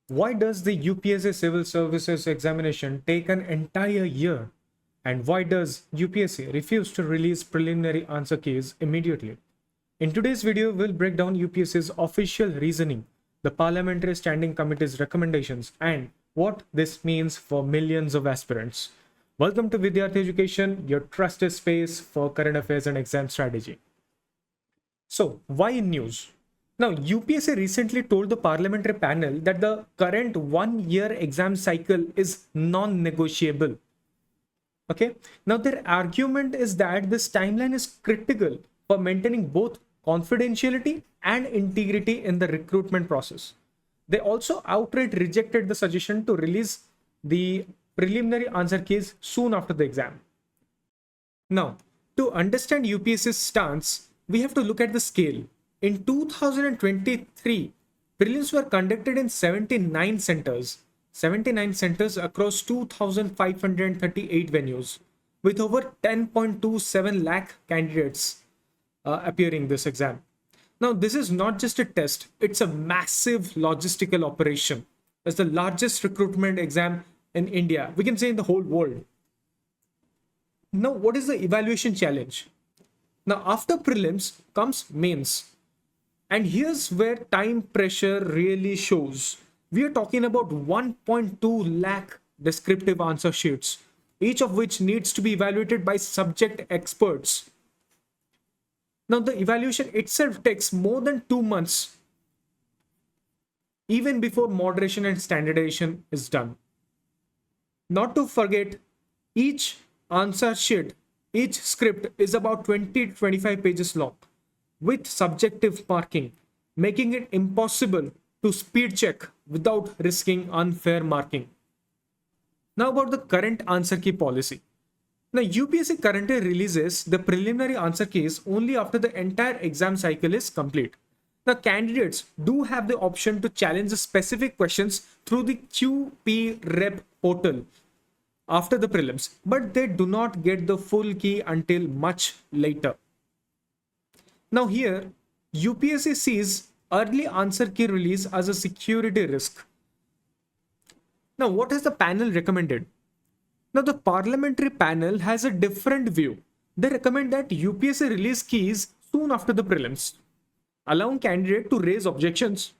Why does the UPSC Civil Services Examination take an entire year? And why does UPSC refuse to release preliminary answer keys immediately? In today's video, we'll break down UPSC's official reasoning, the Parliamentary Standing Committee's recommendations, and what this means for millions of aspirants. Welcome to Vidyarthee Education, your trusted space for current affairs and exam strategy. So, why in news? Now, UPSC recently told the Parliamentary Panel that the current one-year exam cycle is non-negotiable. Okay, now their argument is that this timeline is critical for maintaining both confidentiality and integrity in the recruitment process. They also outright rejected the suggestion to release the preliminary answer keys soon after the exam. Now, to understand UPSC's stance, we have to look at the scale. In 2023, prelims were conducted in 79 centers across 2,538 venues, with over 10.27 lakh candidates appearing this exam. Now, this is not just a test, it's a massive logistical operation. It's the largest recruitment exam in India, we can say in the whole world. Now, what is the evaluation challenge? Now, after prelims comes mains. And here's where time pressure really shows. We are talking about 1.2 lakh descriptive answer sheets, each of which needs to be evaluated by subject experts. Now, the evaluation itself takes more than 2 months, even before moderation and standardization is done. Not to forget, each answer sheet, each script is about 20 to 25 pages long, with subjective marking, making it impossible to speed check without risking unfair marking. Now about the current answer key policy. Now, UPSC currently releases the preliminary answer keys only after the entire exam cycle is complete. Now, candidates do have the option to challenge the specific questions through the QPRep Portal after the prelims, but they do not get the full key until much later. Now here, UPSC sees early answer key release as a security risk. Now, what has the panel recommended? Now, the Parliamentary Panel has a different view. They recommend that UPSC release keys soon after the prelims, allowing candidate to raise objections.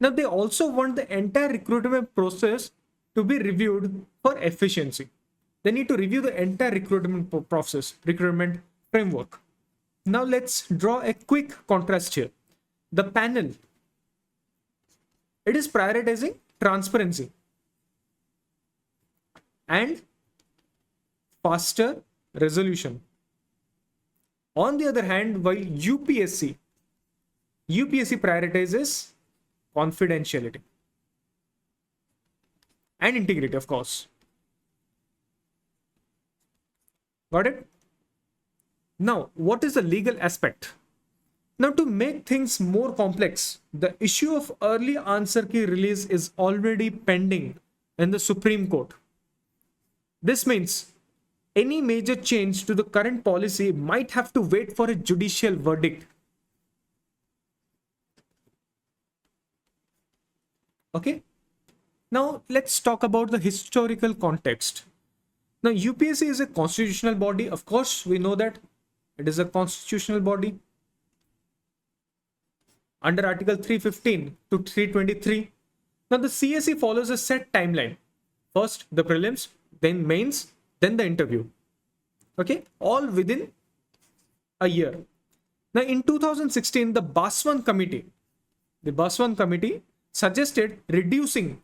Now, they also want the entire recruitment process to be reviewed for efficiency. They need to review the entire recruitment process, recruitment framework. Now let's draw a quick contrast here. The panel, it is prioritizing transparency and faster resolution. On the other hand, while UPSC prioritizes confidentiality and integrity, of course. Got it? Now, what is the legal aspect? Now, to make things more complex, the issue of early answer key release is already pending in the Supreme Court. This means any major change to the current policy might have to wait for a judicial verdict. Okay? Now, let's talk about the historical context. Now, UPSC is a constitutional body. Of course, we know that it is a constitutional body under Article 315 to 323. Now, the CSE follows a set timeline. First, the prelims, then mains, then the interview. Okay, all within a year. Now, in 2016, the Baswan Committee suggested reducing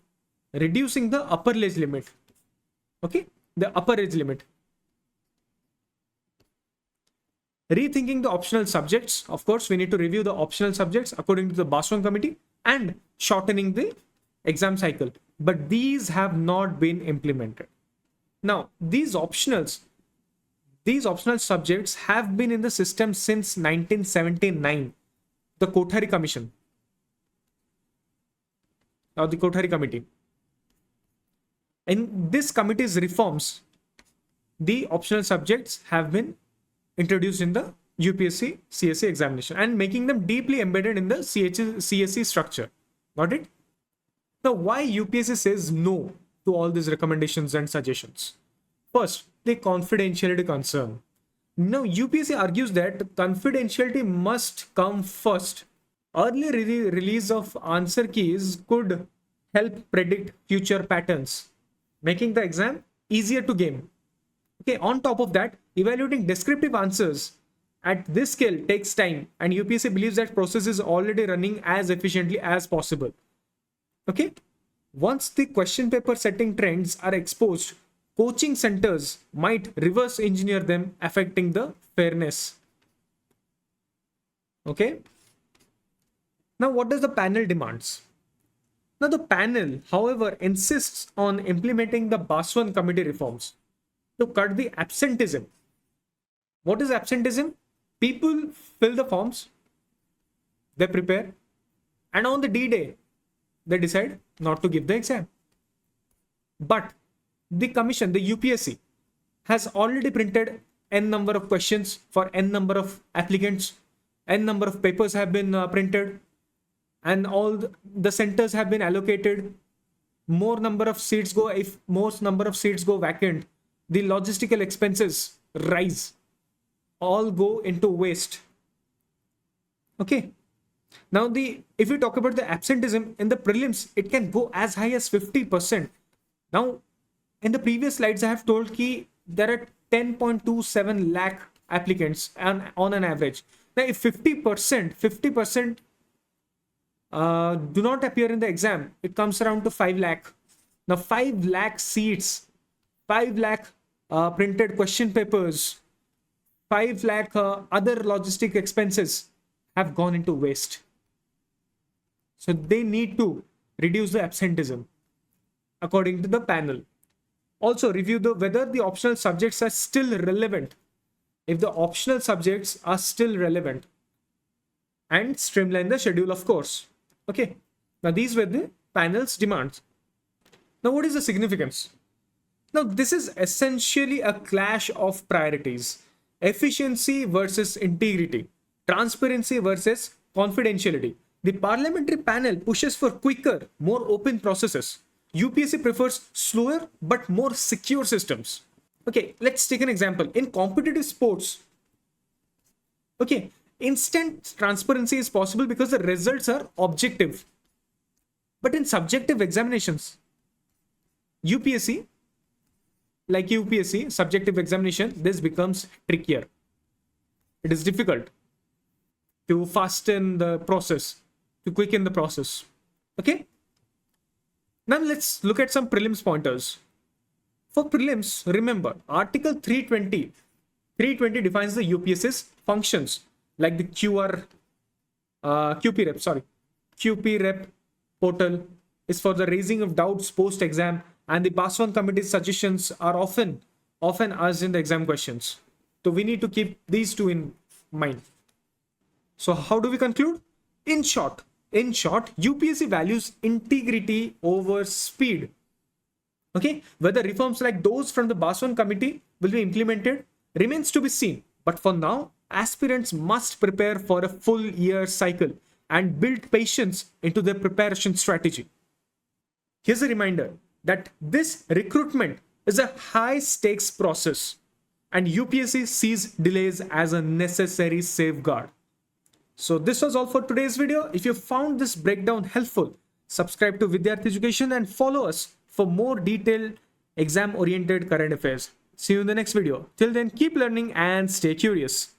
the upper age limit. Okay, the upper age limit. Rethinking the optional subjects. Of course, we need to review the optional subjects according to the Baswan Committee, and shortening the exam cycle. But these have not been implemented. Now, these optional subjects have been in the system since 1979. The Kothari Commission, or the Kothari Committee. In this committee's reforms, the optional subjects have been introduced in the UPSC CSE examination and making them deeply embedded in the CSE structure. Got it? Now, why UPSC says no to all these recommendations and suggestions? First, the confidentiality concern. Now, UPSC argues that confidentiality must come first. Early release of answer keys could help predict future patterns, making the exam easier to game. Okay, on top of that, evaluating descriptive answers at this scale takes time, and UPSC believes that process is already running as efficiently as possible. Okay, once the question paper setting trends are exposed, coaching centers might reverse engineer them, affecting the fairness. Okay, now what does the panel demands? Now the panel, however, insists on implementing the Baswan Committee reforms to cut the absenteeism. What is absenteeism? People fill the forms, they prepare, and on the D-Day, they decide not to give the exam. But the commission, the UPSC, has already printed n number of questions for n number of applicants, n number of papers have been printed, and all the centers have been allocated. More number of seats go, if most number of seats go vacant, the logistical expenses rise, all go into waste. Okay, now if we talk about the absenteeism in the prelims, it can go as high as 50%. Now in the previous slides I have told ki there are 10.27 lakh applicants on an average. Now if 50% do not appear in the exam, it comes around to 5 lakh. Now 5 lakh seats, 5 lakh printed question papers, 5 lakh other logistic expenses have gone into waste. So they need to reduce the absenteeism according to the panel. Also review whether the optional subjects are still relevant. If the optional subjects are still relevant, and streamline the schedule, of course. Okay, now these were the panel's demands. Now what is the significance? Now this is essentially a clash of priorities. Efficiency versus integrity. Transparency versus confidentiality. The parliamentary panel pushes for quicker, more open processes. UPSC prefers slower but more secure systems. Okay, let's take an example. In competitive sports, okay, instant transparency is possible because the results are objective. But in subjective examinations, UPSC, subjective examination, this becomes trickier. It is difficult to fasten the process, to quicken the process. Okay. Now let's look at some prelims pointers. For prelims, remember, Article 320 defines the UPSC's functions, like the QPRep Portal is for the raising of doubts post-exam, and the Baswan Committee's suggestions are often asked in the exam questions. So we need to keep these two in mind. So how do we conclude? In short, UPSC values integrity over speed. Okay, whether reforms like those from the Baswan Committee will be implemented remains to be seen. But for now, aspirants must prepare for a full year cycle and build patience into their preparation strategy. Here's a reminder that this recruitment is a high stakes process, and UPSC sees delays as a necessary safeguard. So this was all for today's video. If you found this breakdown helpful, subscribe to Vidyarthee Education and follow us for more detailed exam-oriented current affairs. See you in the next video. Till then, keep learning and stay curious.